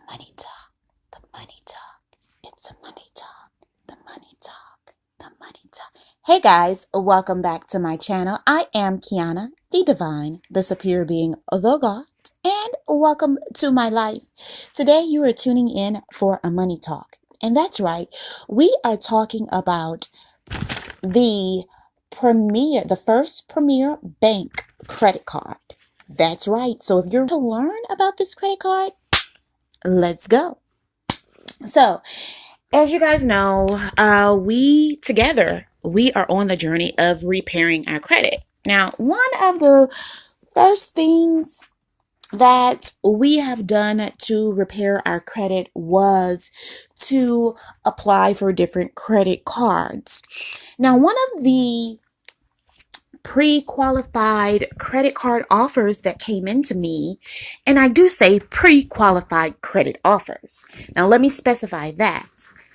money talk, the money talk. It's a money talk, the money talk, the money talk. Hey guys, welcome back to my channel. I am Kiana, the divine, the superior being, the God, and welcome to my life. Today you are tuning in for a money talk. And that's right, we are talking about the first premier bank credit card. That's right. So if you're to learn about this credit card, let's go. So, as you guys know, we are on the journey of repairing our credit. Now, one of the first things that we have done to repair our credit was to apply for different credit cards. Now, one of the pre-qualified credit card offers that came into me, and I do say pre-qualified credit offers. Now let me specify that.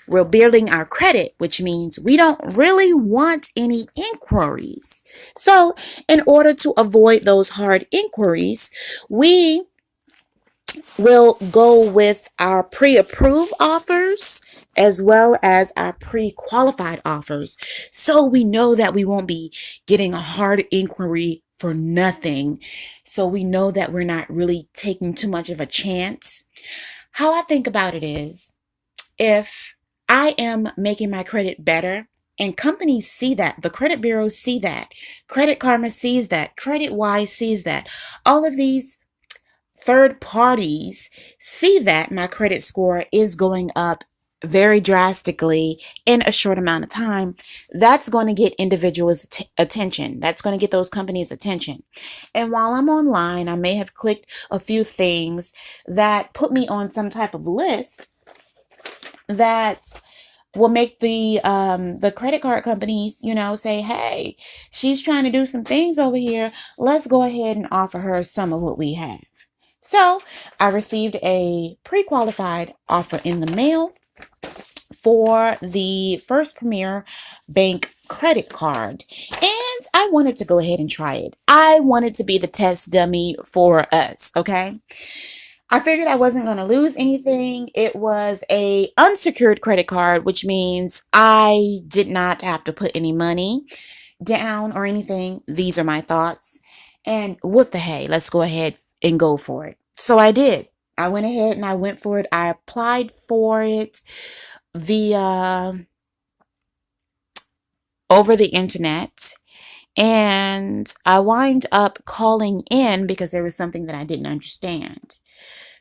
We're building our credit, which means we don't really want any inquiries. So in order to avoid those hard inquiries, we will go with our pre-approved offers as well as our pre-qualified offers. So we know that we won't be getting a hard inquiry for nothing. So we know that we're not really taking too much of a chance. How I think about it is, if I am making my credit better, and companies see that, the credit bureaus see that, Credit Karma sees that, CreditWise sees that, all of these third parties see that my credit score is going up very drastically in a short amount of time, that's going to get individuals' attention. That's going to get those companies' attention. And while I'm online, I may have clicked a few things that put me on some type of list that will make the credit card companies, say, hey, she's trying to do some things over here. Let's go ahead and offer her some of what we have. So I received a pre-qualified offer in the mail for the First Premier Bank credit card, and I wanted to go ahead and try it. I wanted to be the test dummy for us, okay? I figured I wasn't going to lose anything. It was a unsecured credit card, which means I did not have to put any money down or anything. These are my thoughts. And what the hey, let's go ahead and go for it. So I did. I went ahead and I went for it. I applied for it via over the internet, and I wind up calling in because there was something that I didn't understand.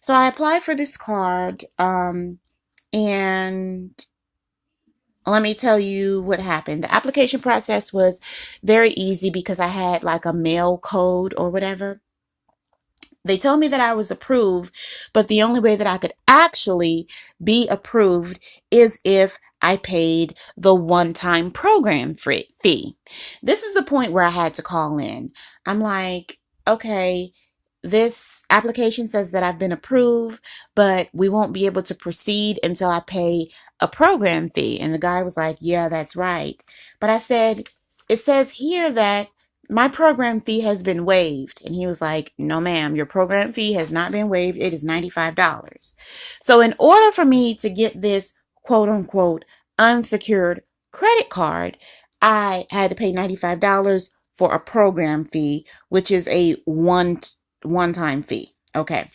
So I applied for this card, and let me tell you what happened. The application process was very easy because I had like a mail code or whatever. They told me that I was approved, but the only way that I could actually be approved is if I paid the one-time program fee. This is the point where I had to call in. I'm like, okay, this application says that I've been approved, but we won't be able to proceed until I pay a program fee. And the guy was like, yeah, that's right. But I said, it says here that my program fee has been waived. And he was like, no, ma'am, your program fee has not been waived. It is $95. So in order for me to get this quote unquote unsecured credit card, I had to pay $95 for a program fee, which is a one-time fee. Okay.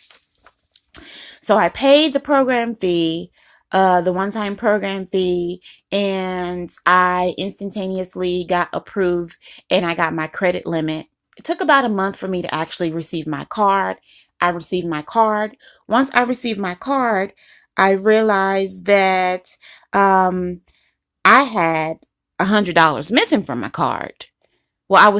So I paid the program fee, the one-time program fee, and I instantaneously got approved and I got my credit limit. It took about a month for me to actually receive my card. I received my card. Once I received my card, I realized that I had $100 missing from my card. Well, I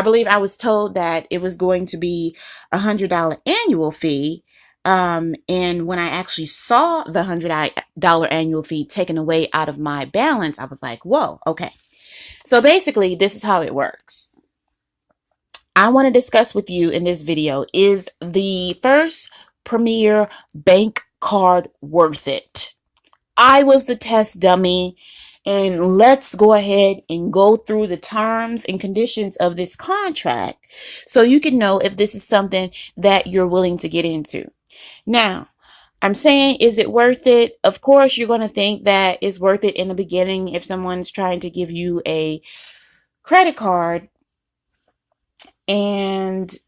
believe I was told that it was going to be $100 annual fee. And when I actually saw the $100 annual fee taken away out of my balance, I was like, whoa, okay. So basically, this is how it works. I want to discuss with you in this video, is the First Premier Bank card worth it? I was the test dummy, And let's go ahead and go through the terms and conditions of this contract so you can know if this is something that you're willing to get into. Now, I'm saying, is it worth it? Of course, you're going to think that it's worth it in the beginning if someone's trying to give you a credit card and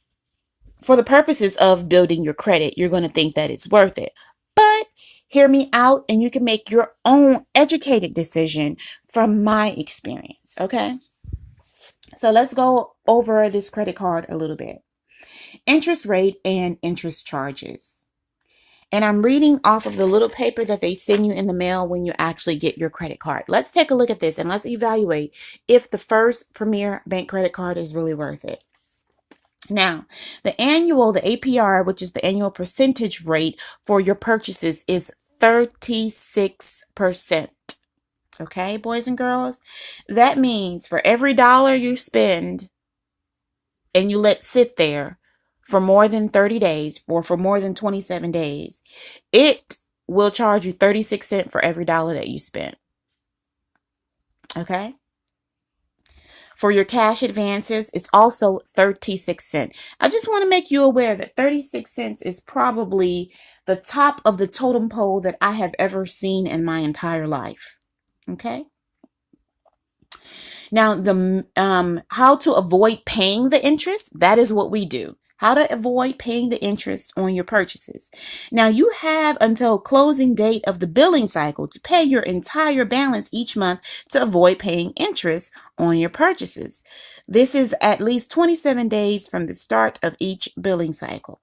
for the purposes of building your credit, you're going to think that it's worth it. But hear me out and you can make your own educated decision from my experience, okay? So let's go over this credit card a little bit. Interest rate and interest charges. And I'm reading off of the little paper that they send you in the mail when you actually get your credit card. Let's take a look at this and let's evaluate if the First Premier Bank credit card is really worth it. Now, the APR, which is the annual percentage rate for your purchases, is 36%. Okay, boys and girls? That means for every dollar you spend and you let sit there for more than 30 days or for more than 27 days, it will charge you 36 cents for every dollar that you spent. Okay? For your cash advances, it's also 36 cents. I just want to make you aware that 36 cents is probably the top of the totem pole that I have ever seen in my entire life. Okay? Now, how to avoid paying the interest, that is what we do. How to avoid paying the interest on your purchases. Now, you have until closing date of the billing cycle to pay your entire balance each month to avoid paying interest on your purchases. This is at least 27 days from the start of each billing cycle.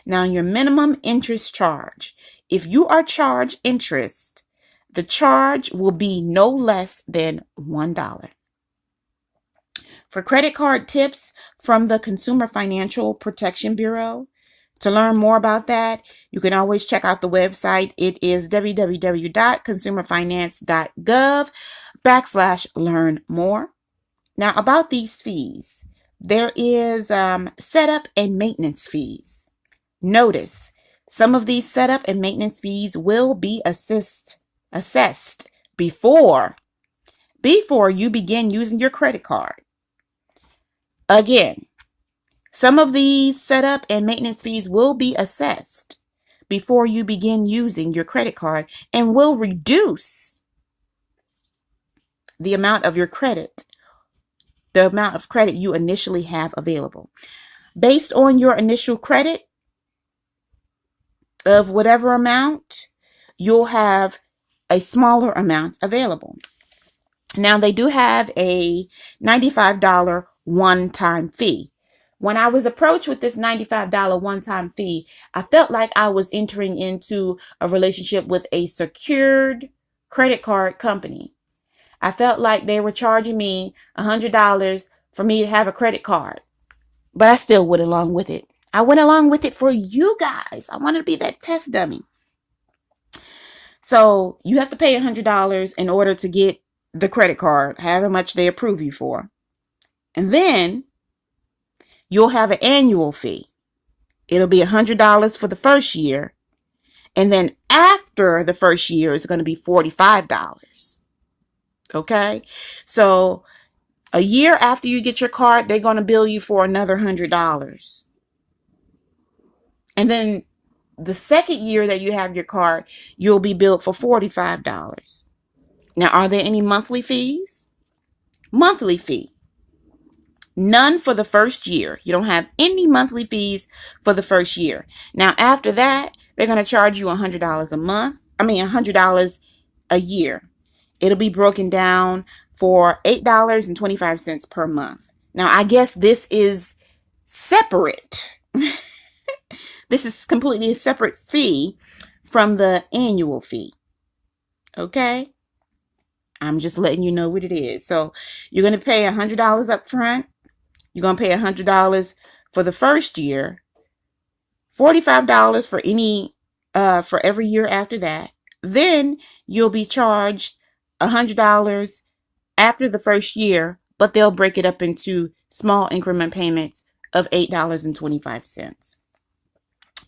Now, your minimum interest charge. If you are charged interest, the charge will be no less than $1. For credit card tips from the Consumer Financial Protection Bureau, to learn more about that, you can always check out the website. It is www.consumerfinance.gov/learn-more. Now, about these fees, there is setup and maintenance fees. Notice, some of these setup and maintenance fees will be assessed before you begin using your credit card. Again, some of these setup and maintenance fees will be assessed before you begin using your credit card and will reduce the amount of your credit, the amount of credit you initially have available. Based on your initial credit of whatever amount, you'll have a smaller amount available. Now, they do have a $95 one-time fee. When I was approached with this $95 one-time fee, I felt like I was entering into a relationship with a secured credit card company. I felt like they were charging me $100 for me to have a credit card, but I still went along with it. I went along with it for you guys. I wanted to be that test dummy. So you have to pay $100 in order to get the credit card, however much they approve you for. And then you'll have an annual fee. It'll be $100 for the first year. And then after the first year, it's going to be $45. Okay? So a year after you get your card, they're going to bill you for another $100. And then the second year that you have your card, you'll be billed for $45. Now, are there any monthly fees? Monthly fee. None for the first year. You don't have any monthly fees for the first year. Now, after that, they're going to charge you $100 a month. $100 a year. It'll be broken down for $8.25 per month. Now, I guess this is separate. This is completely a separate fee from the annual fee. Okay? I'm just letting you know what it is. So you're going to pay $100 up front. You're going to pay $100 for the first year, $45 for every year after that. Then you'll be charged $100 after the first year, but they'll break it up into small increment payments of $8.25.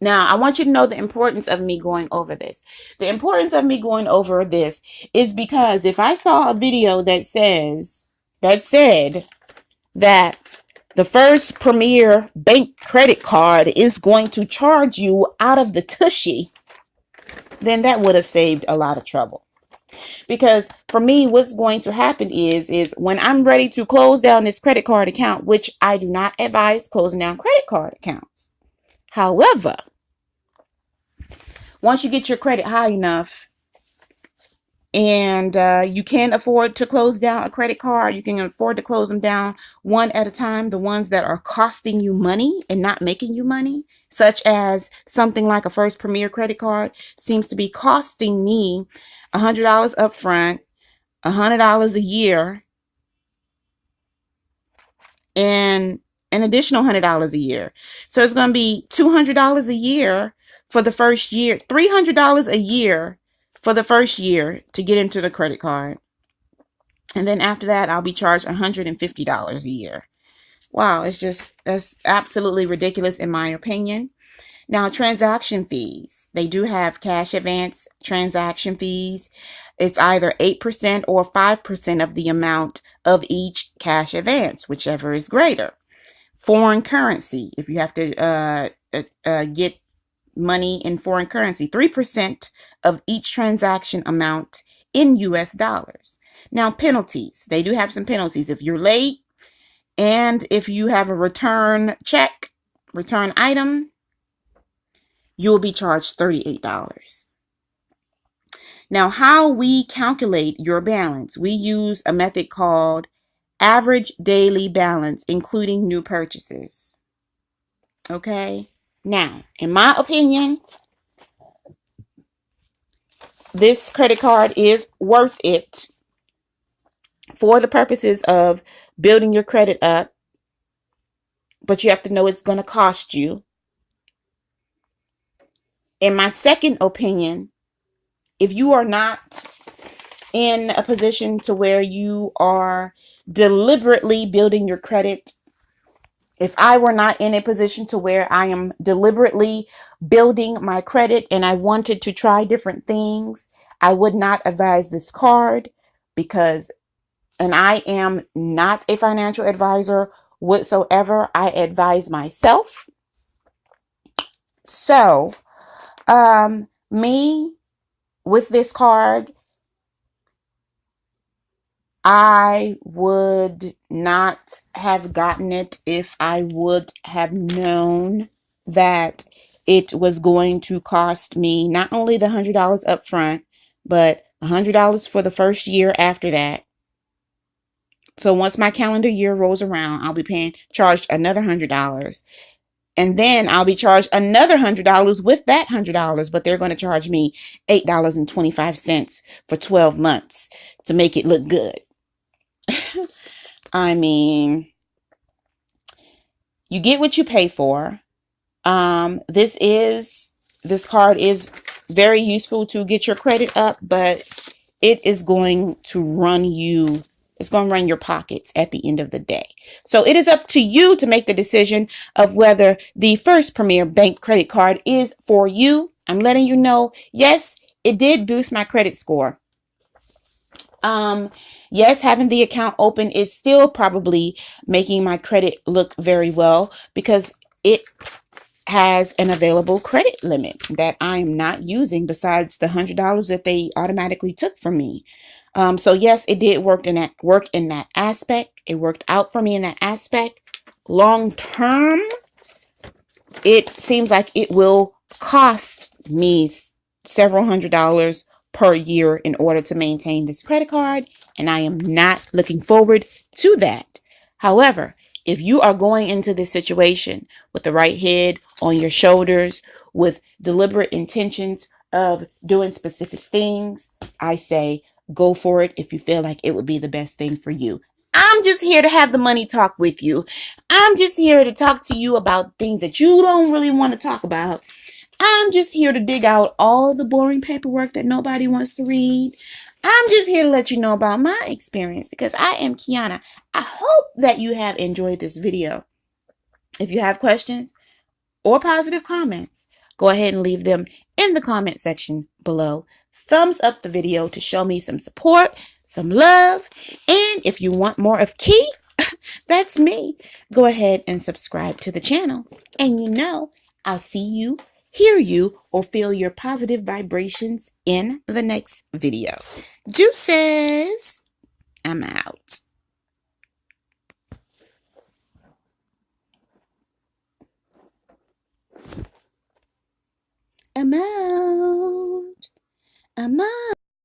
Now, I want you to know the importance of me going over this. The importance of me going over this is because if I saw a video that said that the First Premier Bank credit card is going to charge you out of the tushy, then that would have saved a lot of trouble. Because for me, what's going to happen is when I'm ready to close down this credit card account, which I do not advise closing down credit card accounts. However, once you get your credit high enough and you can afford to close down a credit card, you can afford to close them down one at a time, the ones that are costing you money and not making you money, such as something like a First Premier credit card seems to be costing me $100 up front, $100 a year, and an additional $100 a year. So it's going to be $200 a year for the first year, $300 a year for the first year to get into the credit card. And then after that, I'll be charged $150 a year. Wow, that's absolutely ridiculous in my opinion. Now, transaction fees. They do have cash advance transaction fees. It's either 8% or 5% of the amount of each cash advance, whichever is greater. Foreign currency. If you have to get money in foreign currency, 3% of each transaction amount in US dollars. Now, penalties. They do have some penalties. If you're late and if you have a return item, you will be charged $38. Now, how we calculate your balance, we use a method called average daily balance, including new purchases. Okay? Now, in my opinion, this credit card is worth it for the purposes of building your credit up, but you have to know it's going to cost you. In my second opinion, if you are not in a position to where you are deliberately building your credit, if I were not in a position to where I am deliberately building my credit and I wanted to try different things, I would not advise this card and I am not a financial advisor whatsoever. I advise myself. So, me with this card, I would not have gotten it if I would have known that it was going to cost me not only the $100 up front, but $100 for the first year after that. So once my calendar year rolls around, I'll be charged another $100. And then I'll be charged another $100 with that $100, but they're going to charge me $8.25 for 12 months to make it look good. I mean, you get what you pay for. This card is very useful to get your credit up, but it is going to run your pockets at the end of the day. So it is up to you to make the decision of whether the First Premier Bank credit card is for you. I'm letting you know, yes, it did boost my credit score. Yes, having the account open is still probably making my credit look very well because it has an available credit limit that I am not using besides the $100 that they automatically took from me. So yes, it did work in that aspect. It worked out for me in that aspect. Long term, it seems like it will cost me several $100s per year in order to maintain this credit card, and I am not looking forward to that. However, if you are going into this situation with the right head on your shoulders, with deliberate intentions of doing specific things, I say go for it if you feel like it would be the best thing for you. I'm just here to have the money talk with you. I'm just here to talk to you about things that you don't really want to talk about. I'm just here to dig out all the boring paperwork that nobody wants to read. I'm just here to let you know about my experience because I am Kiana. I hope that you have enjoyed this video. If you have questions or positive comments, go ahead and leave them in the comment section below. Thumbs up the video to show me some support, some love. And if you want more of Key, that's me, go ahead and subscribe to the channel. And you know, I'll see you, hear you, or feel your positive vibrations in the next video. Deuces. I'm out. I'm out. I'm out.